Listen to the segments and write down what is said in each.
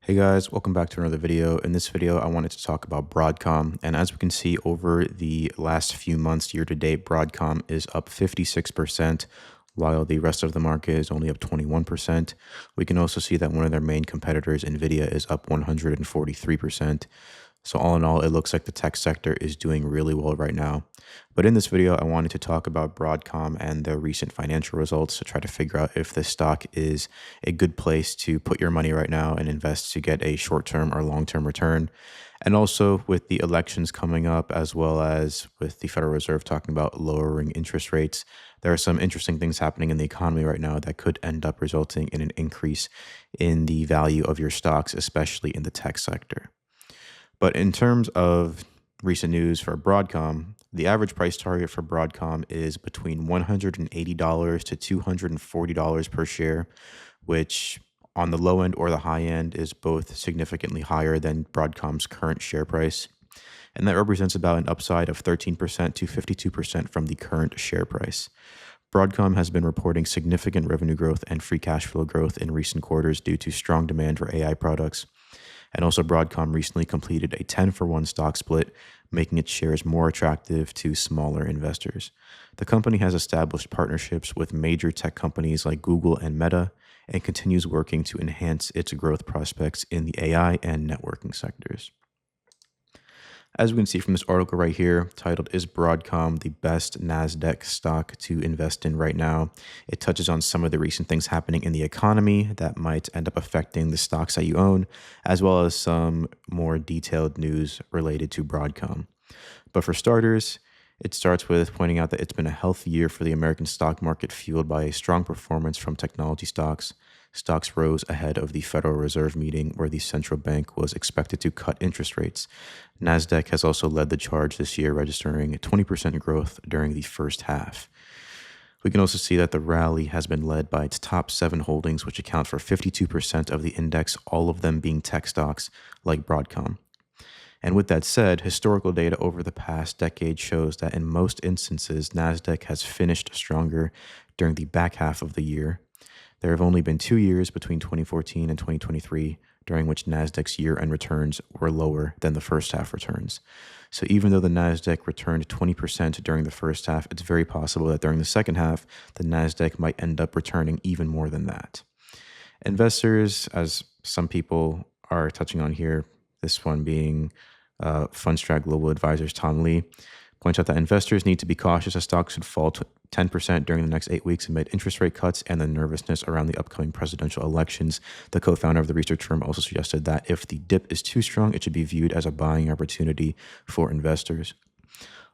Hey guys, welcome back to another video. In this video, I wanted to talk about Broadcom. And as we can see over the last few months, year to date, Broadcom is up 56%, while the rest of the market is only up 21%. We can also see that one of their main competitors, NVIDIA, is up 143%. So all in all, it looks like the tech sector is doing really well right now. But in this video, I wanted to talk about Broadcom and their recent financial results to try to figure out if this stock is a good place to put your money right now and invest to get a short-term or long-term return. And also with the elections coming up, as well as with the Federal Reserve talking about lowering interest rates, there are some interesting things happening in the economy right now that could end up resulting in an increase in the value of your stocks, especially in the tech sector. But in terms of recent news for Broadcom, the average price target for Broadcom is between $180 to $240 per share, which on the low end or the high end is both significantly higher than Broadcom's current share price. And that represents about an upside of 13% to 52% from the current share price. Broadcom has been reporting significant revenue growth and free cash flow growth in recent quarters due to strong demand for AI products. And also Broadcom recently completed a 10-for-1 stock split, making its shares more attractive to smaller investors. The company has established partnerships with major tech companies like Google and Meta and continues working to enhance its growth prospects in the AI and networking sectors. As we can see from this article right here, titled, "Is Broadcom the best NASDAQ stock to invest in right now?" It touches on some of the recent things happening in the economy that might end up affecting the stocks that you own, as well as some more detailed news related to Broadcom. But for starters, it starts with pointing out that it's been a healthy year for the American stock market, fueled by a strong performance from technology stocks. Stocks rose ahead of the Federal Reserve meeting where the central bank was expected to cut interest rates. NASDAQ has also led the charge this year, registering 20% growth during the first half. We can also see that the rally has been led by its top 7 holdings, which account for 52% of the index, all of them being tech stocks like Broadcom. And with that said, historical data over the past decade shows that in most instances, NASDAQ has finished stronger during the back half of the year. There have only been 2 years between 2014 and 2023 during which NASDAQ's year-end returns were lower than the first half returns. So even though the NASDAQ returned 20% during the first half, it's very possible that during the second half, the NASDAQ might end up returning even more than that. Investors, as some people are touching on here, this one being Fundstrat Global Advisors Tom Lee, points out that investors need to be cautious as stocks should fall 10% during the next 8 weeks amid interest rate cuts and the nervousness around the upcoming presidential elections. The co-founder of the research firm also suggested that if the dip is too strong, it should be viewed as a buying opportunity for investors.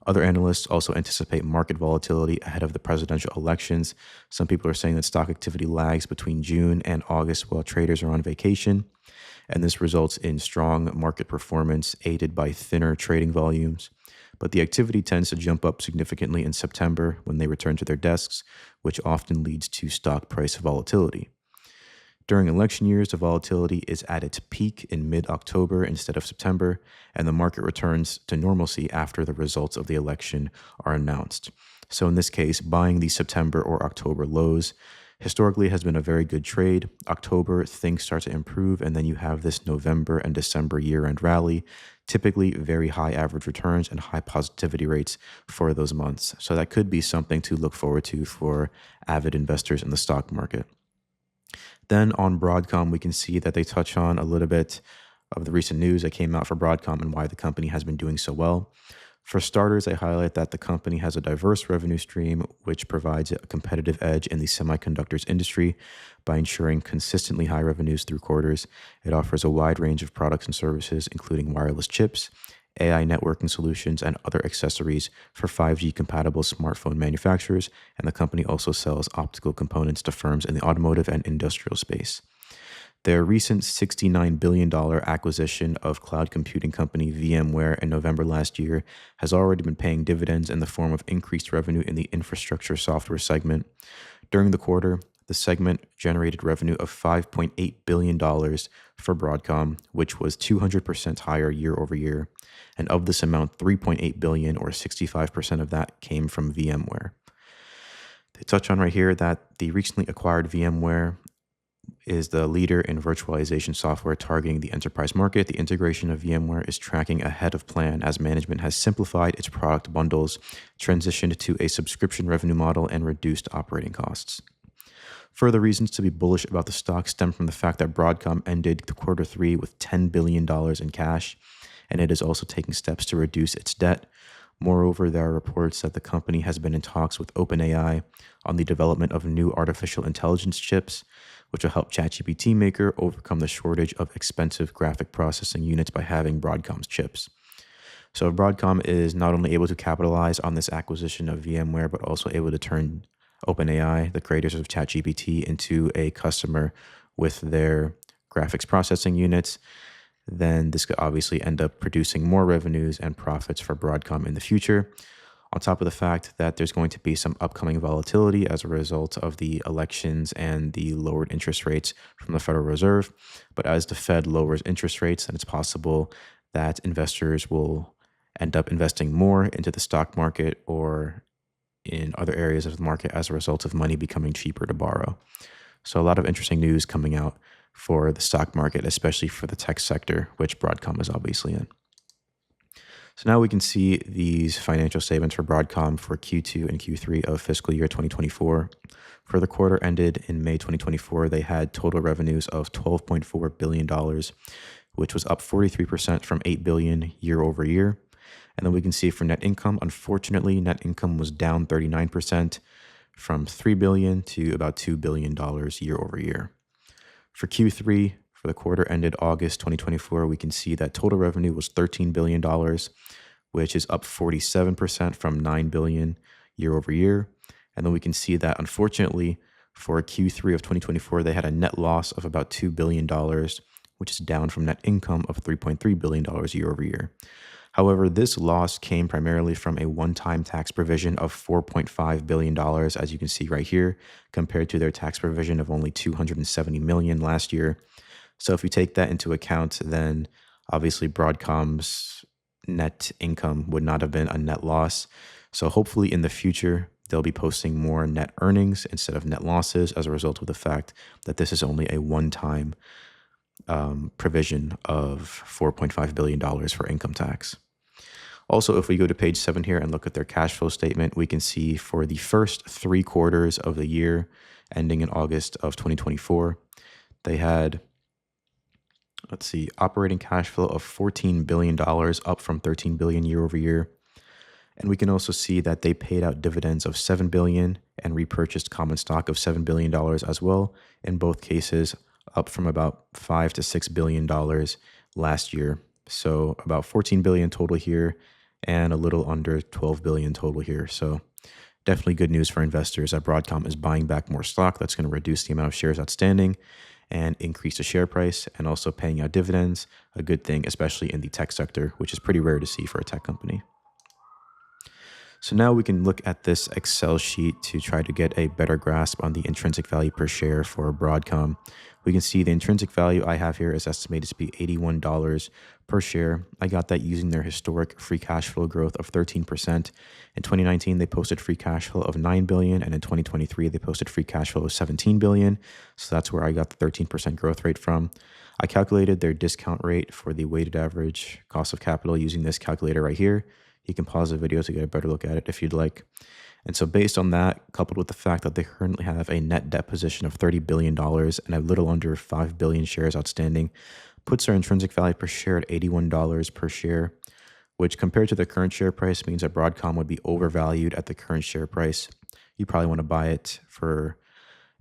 Other analysts also anticipate market volatility ahead of the presidential elections. Some people are saying that stock activity lags between June and August while traders are on vacation, and this results in strong market performance aided by thinner trading volumes. But the activity tends to jump up significantly in September when they return to their desks, which often leads to stock price volatility. During election years, the volatility is at its peak in mid-October instead of September, and the market returns to normalcy after the results of the election are announced. So in this case, buying the September or October lows historically has been a very good trade. October, things start to improve, and then you have this November and December year-end rally, typically very high average returns and high positivity rates for those months. So that could be something to look forward to for avid investors in the stock market. Then on Broadcom, we can see that they touch on a little bit of the recent news that came out for Broadcom and why the company has been doing so well. For starters, they highlight that the company has a diverse revenue stream, which provides a competitive edge in the semiconductors industry by ensuring consistently high revenues through quarters. It offers a wide range of products and services, including wireless chips, AI networking solutions, and other accessories for 5G-compatible smartphone manufacturers, and the company also sells optical components to firms in the automotive and industrial space. Their recent $69 billion acquisition of cloud computing company VMware in November last year has already been paying dividends in the form of increased revenue in the infrastructure software segment. During the quarter, the segment generated revenue of $5.8 billion for Broadcom, which was 200% higher year over year. And of this amount, $3.8 billion, or 65% of that, came from VMware. They touch on right here that the recently acquired VMware is the leader in virtualization software targeting the enterprise market. The integration of VMware is tracking ahead of plan as management has simplified its product bundles, transitioned to a subscription revenue model, and reduced operating costs. Further reasons to be bullish about the stock stem from the fact that Broadcom ended the quarter three with $10 billion in cash, and it is also taking steps to reduce its debt. Moreover, there are reports that the company has been in talks with OpenAI on the development of new artificial intelligence chips, which will help ChatGPT Maker overcome the shortage of expensive graphic processing units by having Broadcom's chips. So Broadcom is not only able to capitalize on this acquisition of VMware, but also able to turn OpenAI, the creators of ChatGPT, into a customer with their graphics processing units. Then this could obviously end up producing more revenues and profits for Broadcom in the future. On top of the fact that there's going to be some upcoming volatility as a result of the elections and the lowered interest rates from the Federal Reserve. But as the Fed lowers interest rates, then it's possible that investors will end up investing more into the stock market or in other areas of the market as a result of money becoming cheaper to borrow. So a lot of interesting news coming out for the stock market, especially for the tech sector, which Broadcom is obviously in. So now we can see these financial statements for Broadcom for Q2 and Q3 of fiscal year 2024. For the quarter ended in May 2024, they had total revenues of $12.4 billion, which was up 43% from $8 billion year over year. And then we can see for net income, unfortunately, net income was down 39% from $3 billion to about $2 billion year over year. For Q3, for the quarter ended August 2024, we can see that total revenue was $13 billion, which is up 47% from $9 billion year over year. And then we can see that, unfortunately, for Q3 of 2024, they had a net loss of about $2 billion, which is down from net income of $3.3 billion year over year. However, this loss came primarily from a one-time tax provision of $4.5 billion, as you can see right here, compared to their tax provision of only $270 million last year. So if you take that into account, then obviously Broadcom's net income would not have been a net loss. So hopefully in the future, they'll be posting more net earnings instead of net losses as a result of the fact that this is only a one-time provision of $4.5 billion for income tax. Also, if we go to page 7 here and look at their cash flow statement, we can see for the first 3 quarters of the year ending in August of 2024, they had, operating cash flow of $14 billion, up from $13 billion year over year. And we can also see that they paid out dividends of $7 billion and repurchased common stock of $7 billion as well, in both cases up from about $5 to $6 billion last year. So about $14 billion total here and a little under $12 billion total here. So definitely good news for investors that Broadcom is buying back more stock. That's going to reduce the amount of shares outstanding and increase the share price, and also paying out dividends, a good thing, especially in the tech sector, which is pretty rare to see for a tech company. So now we can look at this Excel sheet to try to get a better grasp on the intrinsic value per share for Broadcom. We can see the intrinsic value I have here is estimated to be $81 per share. I got that using their historic free cash flow growth of 13%. In 2019, they posted free cash flow of $9 billion, and in 2023, they posted free cash flow of $17 billion. So that's where I got the 13% growth rate from. I calculated their discount rate for the weighted average cost of capital using this calculator right here. You can pause the video to get a better look at it if you'd like. And so based on that, coupled with the fact that they currently have a net debt position of $30 billion and a little under 5 billion shares outstanding, puts their intrinsic value per share at $81 per share, which compared to the current share price means that Broadcom would be overvalued at the current share price. You probably want to buy it for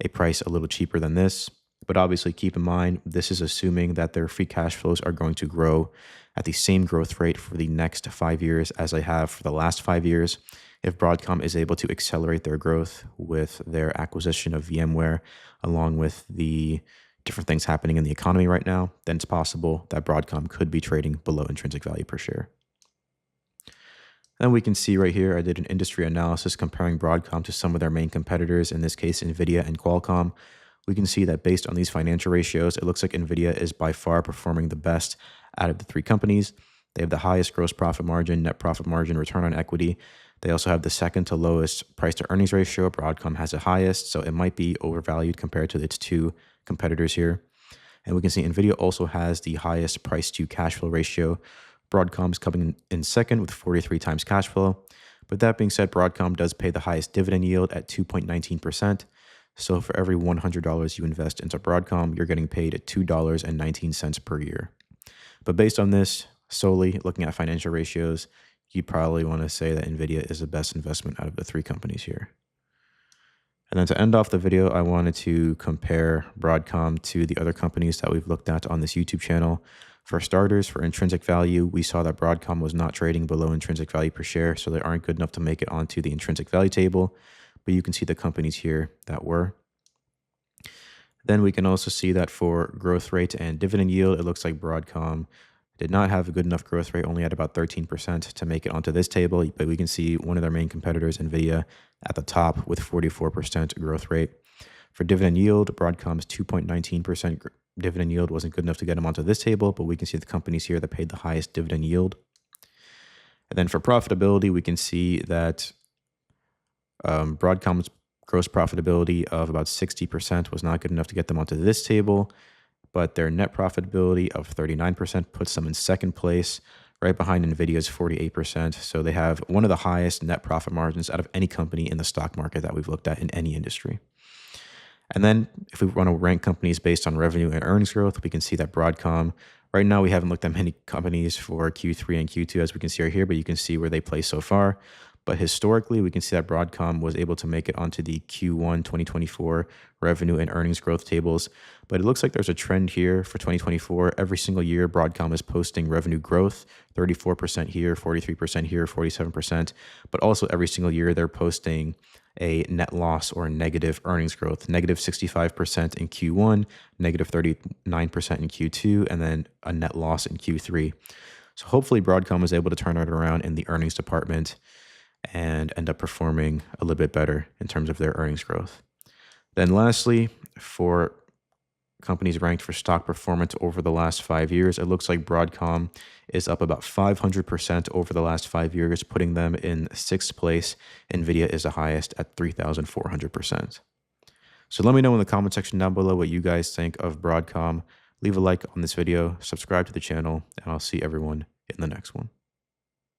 a price a little cheaper than this. But obviously keep in mind, this is assuming that their free cash flows are going to grow at the same growth rate for the next 5 years as they have for the last 5 years. If Broadcom is able to accelerate their growth with their acquisition of VMware, along with the different things happening in the economy right now, then it's possible that Broadcom could be trading below intrinsic value per share. Then we can see right here, I did an industry analysis comparing Broadcom to some of their main competitors, in this case, NVIDIA and Qualcomm. We can see that based on these financial ratios, it looks like NVIDIA is by far performing the best out of the 3 companies. They have the highest gross profit margin, net profit margin, return on equity. They also have the second to lowest price to earnings ratio. Broadcom has the highest, so it might be overvalued compared to its 2 competitors here. And we can see NVIDIA also has the highest price to cash flow ratio. Broadcom's coming in second with 43 times cash flow. But that being said, Broadcom does pay the highest dividend yield at 2.19%. So for every $100 you invest into Broadcom, you're getting paid at $2.19 per year. But based on this, solely looking at financial ratios, you'd probably want to say that NVIDIA is the best investment out of the three companies here. And then to end off the video, I wanted to compare Broadcom to the other companies that we've looked at on this YouTube channel. For starters, for intrinsic value, we saw that Broadcom was not trading below intrinsic value per share, so they aren't good enough to make it onto the intrinsic value table. But you can see the companies here that were. Then we can also see that for growth rate and dividend yield, it looks like Broadcom did not have a good enough growth rate, only at about 13% to make it onto this table. But we can see one of their main competitors, NVIDIA, at the top with 44% growth rate. For dividend yield, Broadcom's 2.19% dividend yield wasn't good enough to get them onto this table, but we can see the companies here that paid the highest dividend yield. And then for profitability, we can see that Broadcom's gross profitability of about 60% was not good enough to get them onto this table, but their net profitability of 39% puts them in second place, right behind NVIDIA's 48%. So they have one of the highest net profit margins out of any company in the stock market that we've looked at in any industry. And then if we want to rank companies based on revenue and earnings growth, we can see that Broadcom, right now we haven't looked at many companies for Q3 and Q2 as we can see right here, but you can see where they place so far. But historically, we can see that Broadcom was able to make it onto the Q1 2024 revenue and earnings growth tables. But it looks like there's a trend here for 2024. Every single year, Broadcom is posting revenue growth, 34% here, 43% here, 47%. But also every single year, they're posting a net loss or negative earnings growth, negative 65% in Q1, negative 39% in Q2, and then a net loss in Q3. So hopefully Broadcom is able to turn it around in the earnings department and end up performing a little bit better in terms of their earnings growth. Then lastly, for companies ranked for stock performance over the last 5 years, it looks like Broadcom is up about 500% over the last 5 years, putting them in sixth place. NVIDIA is the highest at 3,400%. So let me know in the comment section down below what you guys think of Broadcom. Leave a like on this video, subscribe to the channel, and I'll see everyone in the next one.